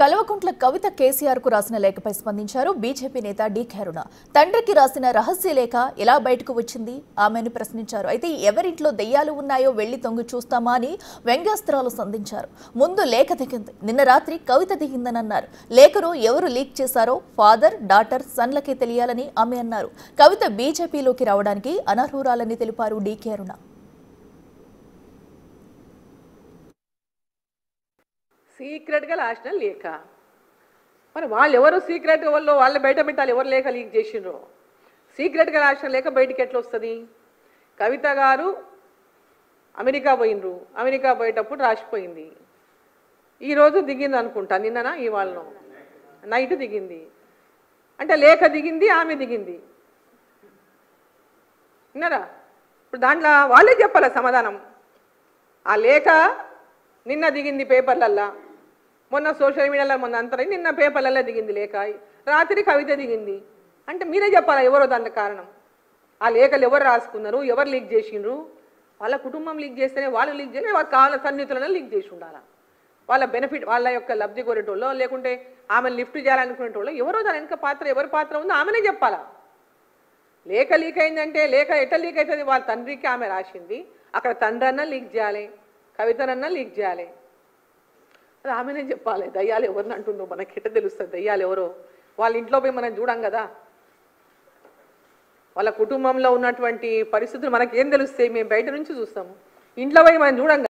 కల్వకుంట్ల కవిత కేసీఆర్ కు రాసిన లేఖపై స్పందించారు బీజేపీ నేత డీకే అరుణ. తండ్రికి రాసిన రహస్య లేఖ ఎలా బయటకు వచ్చింది ఆమెను ప్రశ్నించారు. అయితే ఎవరింట్లో దెయ్యాలు ఉన్నాయో వెళ్లి తొంగి చూస్తామా అని వ్యంగ్యాస్త్రాలు సంధించారు. ముందు లేఖ దిగింది, నిన్న రాత్రి కవిత దిగిందని అన్నారు. లేఖను ఎవరు లీక్ చేశారో ఫాదర్ డాటర్ సన్లకే తెలియాలని ఆమె అన్నారు. కవిత బీజేపీలోకి రావడానికి అనర్హురాలని తెలిపారు డీకే అరుణ. సీక్రెట్గా రాసిన లేఖ, మరి వాళ్ళు ఎవరు సీక్రెట్ వాళ్ళు వాళ్ళ బయట పెట్టాలి. ఎవరు లేఖ లీక్ చేసిండ్రో సీక్రెట్గా రాసిన లేఖ బయటికి ఎట్లా వస్తుంది? కవిత గారు అమెరికా పోయినరు, అమెరికా పోయేటప్పుడు రాసిపోయింది. ఈరోజు దిగింది అనుకుంటా, నిన్ననా ఇవాళనో నైట్ దిగింది అంటే లేఖ దిగింది, ఆమె దిగింది. విన్నారా? ఇప్పుడు దాంట్లో వాళ్ళే చెప్పాలి సమాధానం. ఆ లేఖ నిన్న దిగింది పేపర్లల్లా, మొన్న సోషల్ మీడియాలో మొన్న అంతరం నిన్న పేపర్లలో దిగింది లేఖ, రాత్రి కవిత దిగింది అంటే మీరే చెప్పాలా ఎవరో దానికి కారణం. ఆ లేఖలు ఎవరు రాసుకున్నారు, ఎవరు లీక్ చేసిండ్రు? వాళ్ళ కుటుంబం లీక్ చేస్తేనే వాళ్ళు లీక్ చేస్తే వాళ్ళకి కావాల సన్నిహితులను లీక్ చేసి ఉండాలా. వాళ్ళ బెనిఫిట్ వాళ్ళ యొక్క లబ్ధి కోరేటోళ్ళు లేకుంటే ఆమె లిఫ్ట్ చేయాలనుకునేటోళ్ళు ఎవరో దాని వెనక పాత్ర ఎవరి పాత్ర ఉందో ఆమెనే చెప్పాలా. లేఖ లీక్ అయిందంటే లేఖ ఎట్లా లీక్ అవుతుంది? వాళ్ళ తండ్రికి ఆమె రాసింది, అక్కడ తండ్రి అన్నా లీక్ చేయాలి, కవితనన్నా లీక్ చేయాలి. అది ఆమెనే చెప్పాలి. దయ్యాలు ఎవరిని అంటుందో మనకి ఎట్ట తెలుస్తుంది? దయ్యాలు ఎవరో వాళ్ళ ఇంట్లో పోయి మనం చూడం కదా. వాళ్ళ కుటుంబంలో ఉన్నటువంటి పరిస్థితులు మనకి ఏం తెలుస్తాయి? మేము బయట నుంచి చూస్తాము, ఇంట్లో పోయి మనం చూడం.